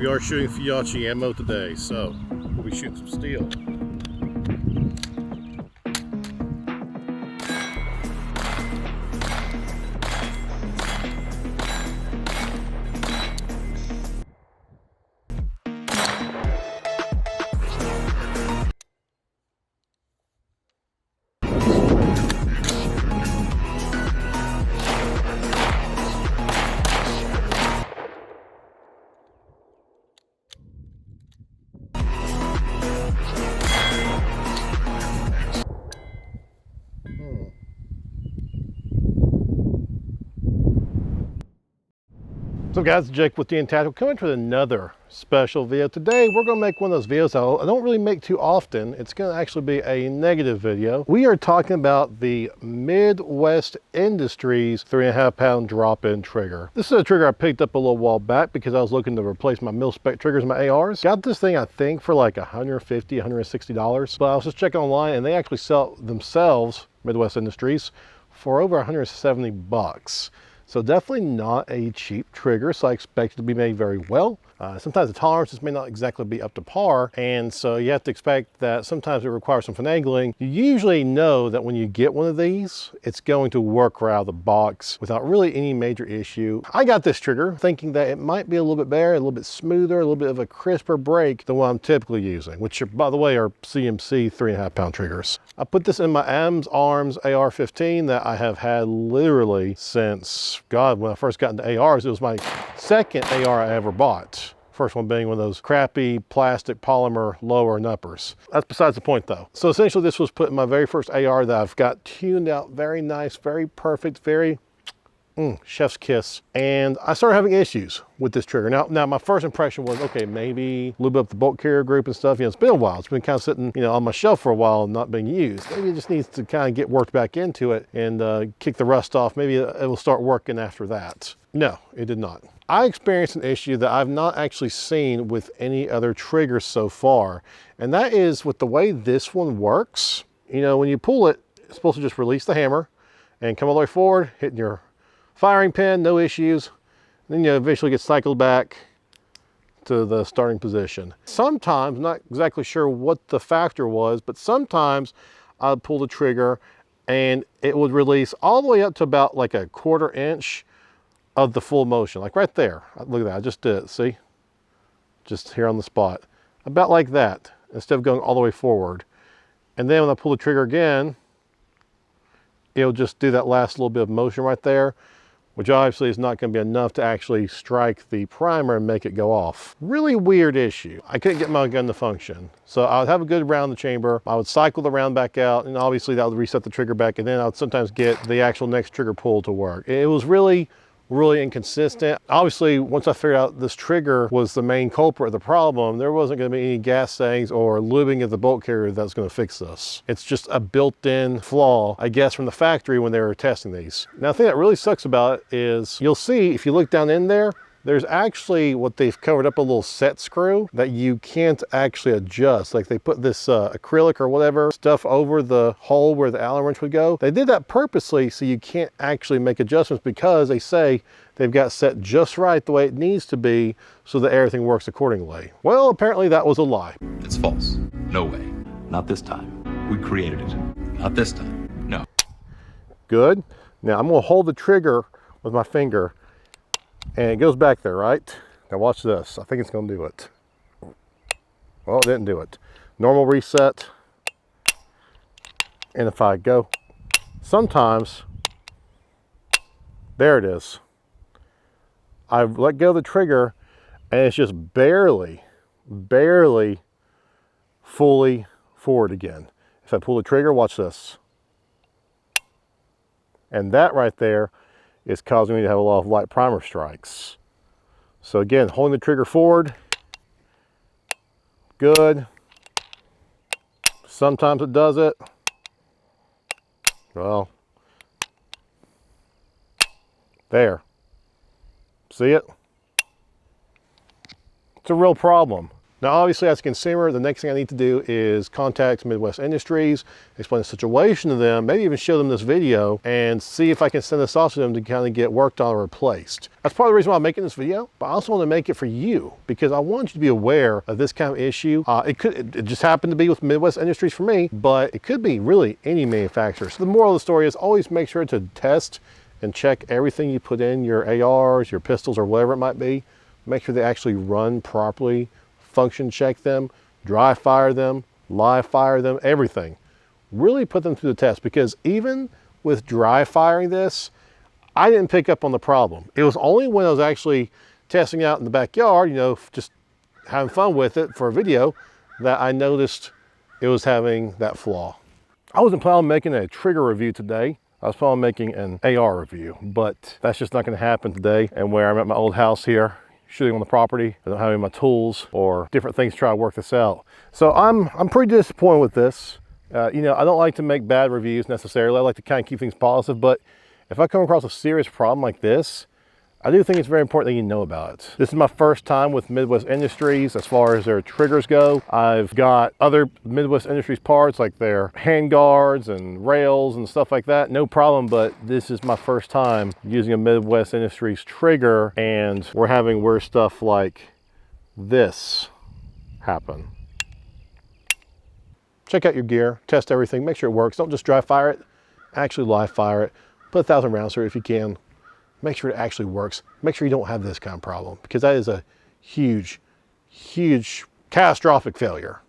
We are shooting Fiachi ammo today, so we'll be shooting some steel. What's up guys, Jake with Tactical coming to another special video. Today we're going to make one of those videos I don't really make too often. It's going to actually be a negative video. We are talking about the Midwest Industries 3.5 pound drop-in trigger. This is a trigger I picked up a little while back because I was looking to replace my mil-spec triggers in my ARs. Got this thing I think for like $150, $160, but I was just checking online and they actually sell themselves, Midwest Industries, for over 170 bucks. So definitely not a cheap trigger, so I expect it to be made very well. Sometimes the tolerances may not exactly be up to par, and so you have to expect that sometimes it requires some finagling. You usually know that when you get one of these, it's going to work right out of the box without really any major issue. I got this trigger thinking that it might be a little bit better, a little bit smoother, a little bit of a crisper break than what I'm typically using, which are, by the way, are CMC 3.5 pound triggers. I put this in my Adams Arms AR-15 that I have had literally since, God, when I first got into ARs. It was my second AR I ever bought. First one being one of those crappy plastic polymer lower and uppers. That's besides the point though. So essentially this was put in my very first AR that I've got tuned out very nice, very perfect, very chef's kiss. And I started having issues with this trigger. Now my first impression was, okay, maybe a little bit of the bolt carrier group and stuff. You know, it's been a while. It's been kind of sitting, on my shelf for a while and not being used. Maybe it just needs to kind of get worked back into it and kick the rust off. Maybe it will start working after that. No, it did not. I experienced an issue that I've not actually seen with any other trigger so far. And that is with the way this one works. When you pull it, it's supposed to just release the hammer and come all the way forward, hitting your firing pin, no issues. Then you eventually get cycled back to the starting position. Sometimes, not exactly sure what the factor was, but sometimes I'd pull the trigger and it would release all the way up to about like a 1/4 inch of the full motion, like right there. Look at that, I just did it, see? Just here on the spot. About like that, instead of going all the way forward. And then when I pull the trigger again, it'll just do that last little bit of motion right there, which obviously is not going to be enough to actually strike the primer and make it go off. Really weird issue. I couldn't get my gun to function. So I would have a good round in the chamber. I would cycle the round back out, and obviously that would reset the trigger back, and then I would sometimes get the actual next trigger pull to work. It was really inconsistent. Obviously, once I figured out this trigger was the main culprit of the problem, there wasn't going to be any gas settings or lubing of the bolt carrier that's going to fix this. It's just a built-in flaw, I guess, from the factory when they were testing these. Now, the thing that really sucks about it is you'll see if you look down in there, there's actually what they've covered up, a little set screw that you can't actually adjust. Like they put this acrylic or whatever stuff over the hole where the Allen wrench would go. They did that purposely so you can't actually make adjustments, because they say they've got set just right the way it needs to be so that everything works accordingly. Well, apparently that was a lie. It's false. No way. Not this time. We created it. Not this time. No. Good. Now I'm going to hold the trigger with my finger, and it goes back there, right? Now watch this. I think it's going to do it. Well, it didn't do it. Normal reset. And if I go, sometimes, there it is. I've let go of the trigger and it's just barely fully forward again. If I pull the trigger, watch this. And that right there is causing me to have a lot of light primer strikes. So again, holding the trigger forward, good. Sometimes it does it. Well, there. See it? It's a real problem. Now, obviously, as a consumer, the next thing I need to do is contact Midwest Industries, explain the situation to them, maybe even show them this video and see if I can send this off to them to kind of get worked on or replaced. That's part of the reason why I'm making this video, but I also want to make it for you because I want you to be aware of this kind of issue. It just happened to be with Midwest Industries for me, but it could be really any manufacturer. So the moral of the story is always make sure to test and check everything you put in your ARs, your pistols, or whatever it might be. Make sure they actually run properly. Function check them, dry fire them, live fire them, everything. Really put them through the test, because even with dry firing this, I didn't pick up on the problem. It was only when I was actually testing out in the backyard, you know, just having fun with it for a video, that I noticed it was having that flaw. I wasn't planning on making a trigger review today. I was planning on making an AR review, but that's just not going to happen today. And where I'm at my old house here, shooting on the property, I don't have any of my tools or different things to try to work this out. So I'm pretty disappointed with this. You know, I don't like to make bad reviews necessarily. I like to kind of keep things positive, but if I come across a serious problem like this, I do think it's very important that you know about it. This is my first time with Midwest Industries as far as their triggers go. I've got other Midwest Industries parts like their hand guards and rails and stuff like that, no problem, but this is my first time using a Midwest Industries trigger, and we're having weird stuff like this happen. Check out your gear, test everything, make sure it works. Don't just dry fire it, actually live fire it. Put 1,000 rounds through it if you can. Make sure it actually works. Make sure you don't have this kind of problem, because that is a huge, huge catastrophic failure.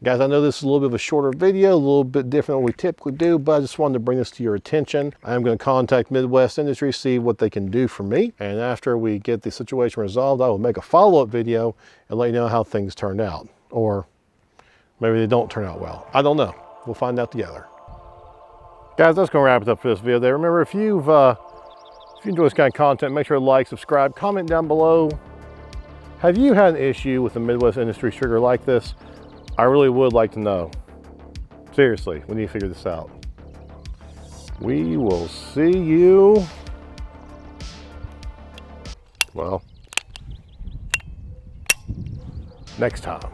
Guys, I know this is a little bit of a shorter video, a little bit different than what we typically do, but I just wanted to bring this to your attention. I am going to contact Midwest Industries, see what they can do for me. And after we get the situation resolved, I will make a follow-up video and let you know how things turned out. Or maybe they don't turn out well. I don't know. We'll find out together. Guys, that's going to wrap it up for this video. Remember, if you enjoy this kind of content, make sure to like, subscribe, comment down below. Have you had an issue with the Midwest Industries trigger like this? I really would like to know. Seriously, we need to figure this out. We will see you, well, next time.